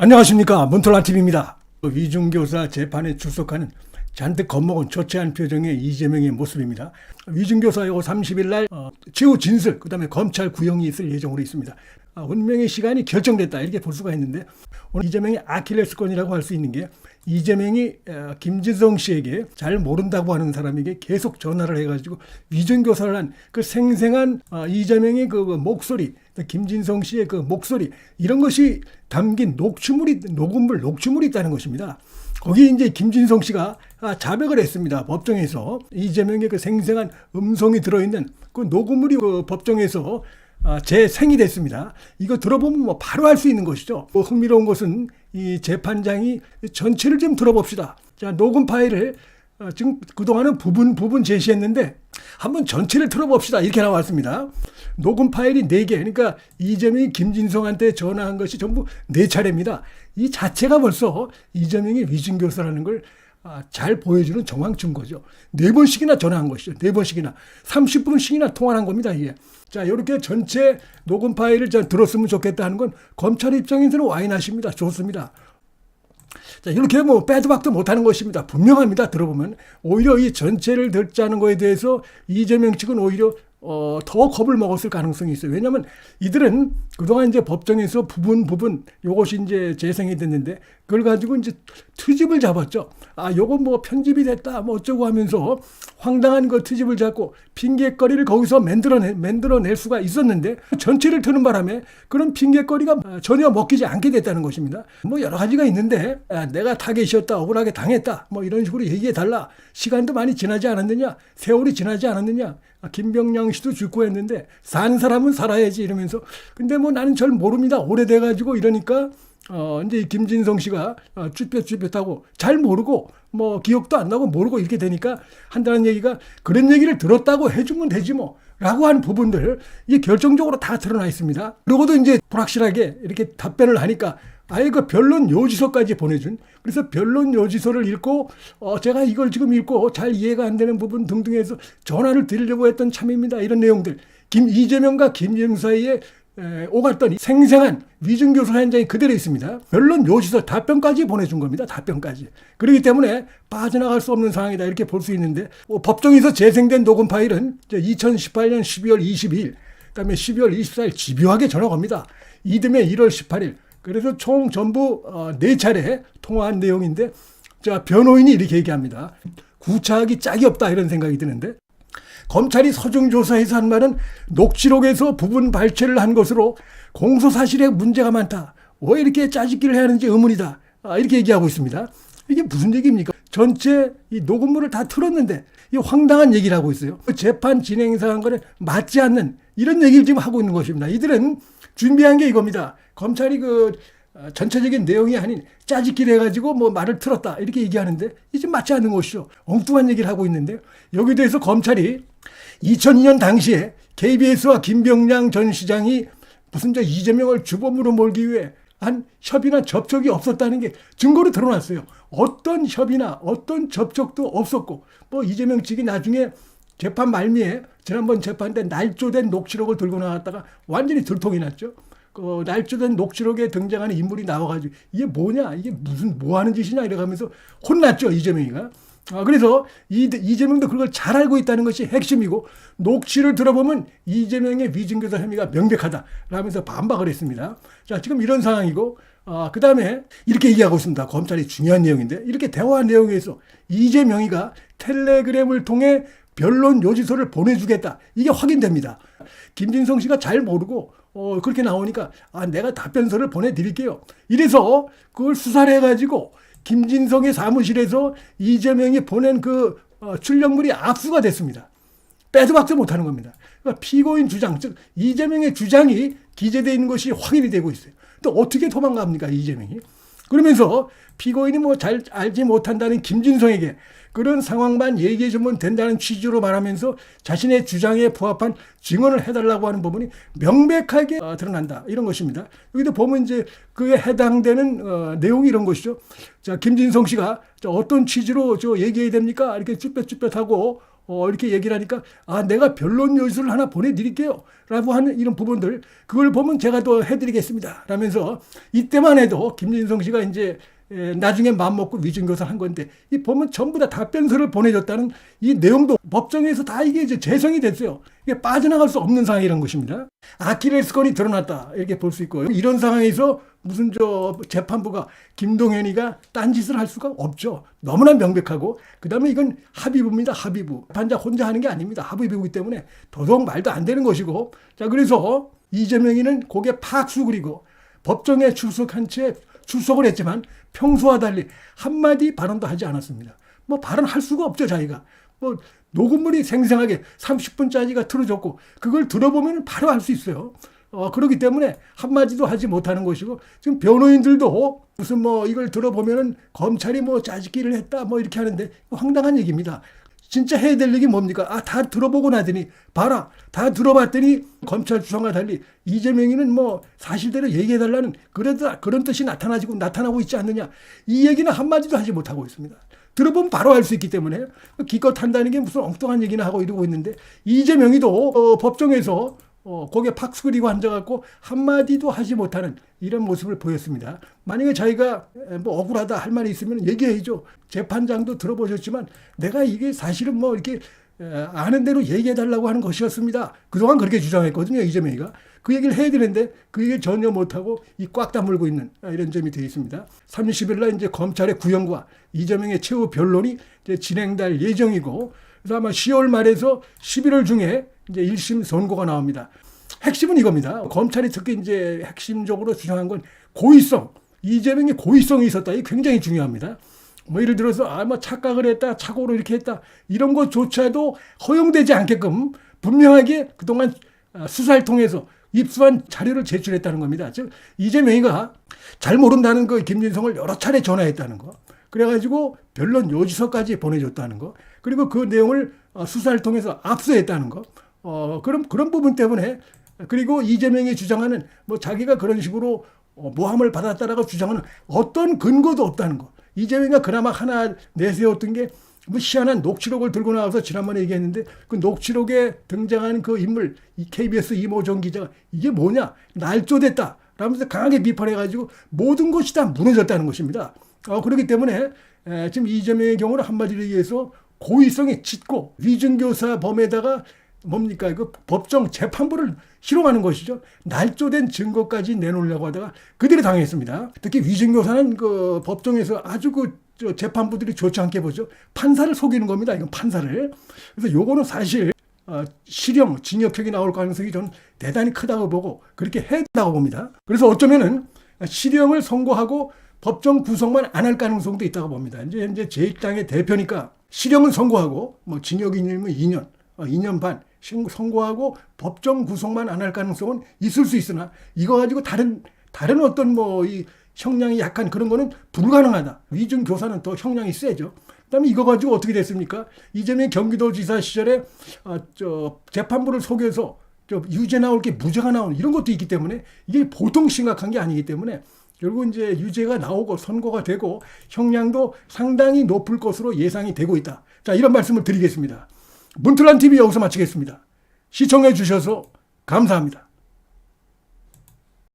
안녕하십니까, 문톨란TV입니다. 위중교사 재판에 출석하는 잔뜩 겁먹은 초췌한 표정의 이재명의 모습입니다. 위중교사 30일 날 최후 진술, 그 다음에 검찰 구형이 있을 예정으로 있습니다. 운명의 시간이 결정됐다, 이렇게 볼 수가 있는데, 오늘 이재명의 아킬레스건이라고 할 수 있는 게, 이재명이 김진성 씨에게 잘 모른다고 하는 사람에게 계속 전화를 해가지고 위중교사를 한 그 생생한 이재명의 그 목소리, 김진성 씨의 그 목소리, 이런 것이 담긴 녹취물이 있다는 것입니다. 거기에 이제 김진성 씨가 자백을 했습니다. 법정에서 이재명의 그 생생한 음성이 들어있는 그 녹음물이 그 법정에서 재생이 됐습니다. 이거 들어보면 뭐 바로 알 수 있는 것이죠. 흥미로운 것은 이 재판장이 전체를 좀 들어봅시다. 자, 녹음 파일을 지금 그동안은 부분 제시했는데 한번 전체를 들어봅시다, 이렇게 나왔습니다. 녹음 파일이 4개, 그러니까 이재명이 김진성한테 전화한 것이 전부 4차례입니다. 이 자체가 벌써 이재명이 위중교사라는 걸 잘 보여주는 정황 증거죠. 4번씩이나 전화한 것이죠. 4번씩이나 30분씩이나 통화한 겁니다, 이게. 자, 이렇게 전체 녹음 파일을 들었으면 좋겠다 하는 건 검찰 입장에서는 와인하십니다. 좋습니다. 자, 이렇게 뭐 빼도 박도 못하는 것입니다. 분명합니다. 들어보면 오히려 이 전체를 듣자는 거에 대해서 이재명 측은 오히려 더 겁을 먹었을 가능성이 있어요. 왜냐하면 이들은 그동안 이제 법정에서 부분 요것이 이제 재생이 됐는데 그걸 가지고 이제 트집을 잡았죠. 요거 뭐 편집이 됐다 뭐 어쩌고 하면서 황당한 그 트집을 잡고 핑계거리를 거기서 만들어낼 수가 있었는데 전체를 트는 바람에 그런 핑계거리가 전혀 먹히지 않게 됐다는 것입니다. 뭐 여러 가지가 있는데 내가 타겟이었다, 억울하게 당했다, 뭐 이런 식으로 얘기해 달라. 시간도 많이 지나지 않았느냐, 세월이 지나지 않았느냐. 김병량 씨도 죽고 했는데 산 사람은 살아야지 이러면서, 근데 뭐 나는 잘 모릅니다, 오래돼가지고 이러니까 이제 김진성 씨가 쭈뼛쭈뼛하고 잘 모르고 뭐 기억도 안 나고 모르고 이렇게 되니까 한다는 얘기가 그런 얘기를 들었다고 해주면 되지 뭐 라고 하는 부분들, 이게 결정적으로 다 드러나 있습니다. 그러고도 이제 불확실하게 이렇게 답변을 하니까 아예 그 변론 요지서까지 보내준, 그래서 변론 요지서를 읽고 제가 이걸 지금 읽고 잘 이해가 안 되는 부분 등등 해서 전화를 드리려고 했던 참입니다, 이런 내용들. 이재명과 김진성 사이에 오갔더니 생생한 위중교사 현장이 그대로 있습니다. 변론 요지서 답변까지 보내준 겁니다. 답변까지. 그렇기 때문에 빠져나갈 수 없는 상황이다, 이렇게 볼 수 있는데, 법정에서 재생된 녹음 파일은 2018년 12월 22일, 그다음에 12월 24일 집요하게 전화가 옵니다. 이듬해 1월 18일. 그래서 총 전부 4차례 통화한 내용인데, 자, 변호인이 이렇게 얘기합니다. 구차하기 짝이 없다, 이런 생각이 드는데, 검찰이 서중조사에서 한 말은 녹취록에서 부분 발췌를 한 것으로 공소사실에 문제가 많다. 왜 이렇게 짜집기를 해야 하는지 의문이다, 이렇게 얘기하고 있습니다. 이게 무슨 얘기입니까? 전체 이 녹음물을 다 틀었는데 이 황당한 얘기를 하고 있어요. 재판 진행 상황과는 맞지 않는 이런 얘기를 지금 하고 있는 것입니다. 이들은 준비한 게 이겁니다. 검찰이 그 전체적인 내용이 아닌 짜집기를 해가지고 뭐 말을 틀었다, 이렇게 얘기하는데 이게 맞지 않는 것이죠. 엉뚱한 얘기를 하고 있는데, 여기에 대해서 검찰이 2002년 당시에 KBS와 김병량 전 시장이 무슨 이재명을 주범으로 몰기 위해 한 협의나 접촉이 없었다는 게 증거로 드러났어요. 어떤 협의나 어떤 접촉도 없었고, 뭐 이재명 측이 나중에 재판 말미에 지난번 재판 때 날조된 녹취록을 들고 나왔다가 완전히 들통이 났죠. 그 날조된 녹취록에 등장하는 인물이 나와가지고 이게 뭐냐, 이게 무슨 뭐 하는 짓이냐 이래가면서 혼났죠, 이재명이가. 그래서 이재명도 그걸 잘 알고 있다는 것이 핵심이고, 녹취를 들어보면 이재명의 위중교사 혐의가 명백하다 라면서 반박을 했습니다. 자, 지금 이런 상황이고, 그 다음에 이렇게 얘기하고 있습니다. 검찰이 중요한 내용인데, 이렇게 대화한 내용에서 이재명이가 텔레그램을 통해 변론 요지서를 보내주겠다, 이게 확인됩니다. 김진성 씨가 잘 모르고 그렇게 나오니까 내가 답변서를 보내드릴게요, 이래서 그걸 수사를 해가지고 김진성의 사무실에서 이재명이 보낸 그 출력물이 압수가 됐습니다. 빼도 박도 못하는 겁니다. 그러니까 피고인 주장, 즉 이재명의 주장이 기재되어 있는 것이 확인이 되고 있어요. 또 어떻게 도망갑니까, 이재명이? 그러면서 피고인이 뭐 잘 알지 못한다는 김진성에게 그런 상황만 얘기해 주면 된다는 취지로 말하면서 자신의 주장에 부합한 증언을 해달라고 하는 부분이 명백하게 드러난다, 이런 것입니다. 여기도 보면 이제 그에 해당되는 내용이 이런 것이죠. 자, 김진성 씨가 어떤 취지로 얘기해야 됩니까? 이렇게 쭈뼛쭈뼛하고 이렇게 얘기를 하니까 내가 변론 요지를 하나 보내드릴게요 라고 하는 이런 부분들, 그걸 보면 제가 더 해드리겠습니다 라면서, 이때만 해도 김진성 씨가 이제 나중에 마음먹고 위증교사를 한 건데, 이 보면 전부 다 답변서를 보내줬다는 이 내용도 법정에서 다 이게 이제 재성이 됐어요. 이게 빠져나갈 수 없는 상황이라는 것입니다. 아킬레스건이 드러났다 이렇게 볼 수 있고요. 이런 상황에서 무슨 재판부가, 김동현이가 딴짓을 할 수가 없죠. 너무나 명백하고, 그 다음에 이건 합의부입니다. 합의부. 판자 혼자 하는 게 아닙니다. 합의부이기 때문에 도덕 말도 안 되는 것이고, 자, 그래서 이재명이는 고개 팍 수그리고 법정에 출석한 채 출석을 했지만 평소와 달리 한마디 발언도 하지 않았습니다. 뭐 발언할 수가 없죠. 자기가 뭐 녹음물이 생생하게 30분짜리가 틀어졌고, 그걸 들어보면 바로 알 수 있어요. 그렇기 때문에 한마디도 하지 못하는 것이고, 지금 변호인들도 무슨 뭐 이걸 들어보면은 검찰이 뭐 짜집기를 했다 뭐 이렇게 하는데, 황당한 얘기입니다. 진짜 해야 될 얘기 뭡니까? 다 들어보고 나더니, 봐라, 다 들어봤더니 검찰 주장과 달리 이재명이는 뭐 사실대로 얘기해달라는 그런 뜻이 나타나고 있지 않느냐, 이 얘기는 한마디도 하지 못하고 있습니다. 들어보면 바로 알 수 있기 때문에 기껏 한다는 게 무슨 엉뚱한 얘기나 하고 이러고 있는데, 이재명이도 법정에서 고개 팍 숙이고 앉아갖고 한마디도 하지 못하는 이런 모습을 보였습니다. 만약에 자기가 뭐 억울하다 할 말이 있으면 얘기해야죠. 재판장도 들어보셨지만 내가 이게 사실은 뭐 이렇게 아는 대로 얘기해달라고 하는 것이었습니다. 그동안 그렇게 주장했거든요. 이재명이가. 그 얘기를 해야 되는데 그 얘기를 전혀 못하고 이 꽉 다물고 있는 이런 점이 되어 있습니다. 30일 날 이제 검찰의 구형과 이재명의 최후 변론이 이제 진행될 예정이고, 그래서 아마 10월 말에서 11월 중에 이제 1심 선고가 나옵니다. 핵심은 이겁니다. 검찰이 특히 이제 핵심적으로 주장한 건 고의성, 이재명의 고의성이 있었다. 이게 굉장히 중요합니다. 뭐 예를 들어서 뭐 착각을 했다, 착오로 이렇게 했다, 이런 것조차도 허용되지 않게끔 분명하게 그동안 수사를 통해서 입수한 자료를 제출했다는 겁니다. 즉 이재명이가 잘 모른다는 그 김진성을 여러 차례 전화했다는 거, 그래가지고 변론 요지서까지 보내줬다는 거, 그리고 그 내용을 수사를 통해서 압수했다는 거, 그런 부분 때문에, 그리고 이재명이 주장하는 뭐 자기가 그런 식으로 모함을 받았다라고 주장하는 어떤 근거도 없다는 거. 이재명이가 그나마 하나 내세웠던 게 뭐 희한한 녹취록을 들고 나와서 지난번에 얘기했는데, 그 녹취록에 등장하는 그 인물, 이 KBS 이모정 기자가 이게 뭐냐, 날조됐다 라면서 강하게 비판해가지고 모든 것이 다 무너졌다는 것입니다. 그렇기 때문에 지금 이재명의 경우는 한마디로 얘기해서 고의성이 짙고, 위증교사 범에다가 뭡니까, 그 법정 재판부를 희롱하는 것이죠. 날조된 증거까지 내놓으려고 하다가 그대로 당했습니다. 특히 위증교사는 그 법정에서 아주 재판부들이 좋지 않게 보죠. 판사를 속이는 겁니다. 이건 판사를. 그래서 요거는 사실 실형, 징역형이 나올 가능성이 저는 대단히 크다고 보고, 그렇게 해야 된다고 봅니다. 그래서 어쩌면은 실형을 선고하고 법정 구속만 안 할 가능성도 있다고 봅니다. 이제 제1당의 대표니까 실형은 선고하고 뭐 징역이면 2년, 2년 반 선고하고 법정 구속만 안 할 가능성은 있을 수 있으나, 이거 가지고 다른 어떤 뭐 이 형량이 약한 그런 거는 불가능하다. 위증 교사는 더 형량이 세죠. 그다음에 이거 가지고 어떻게 됐습니까? 이재명 경기도지사 시절에 재판부를 속여서 유죄 나올 게 무죄가 나오는 이런 것도 있기 때문에, 이게 보통 심각한 게 아니기 때문에 결국 이제 유죄가 나오고 선고가 되고 형량도 상당히 높을 것으로 예상이 되고 있다. 자, 이런 말씀을 드리겠습니다. 문틀란 TV 여기서 마치겠습니다. 시청해 주셔서 감사합니다.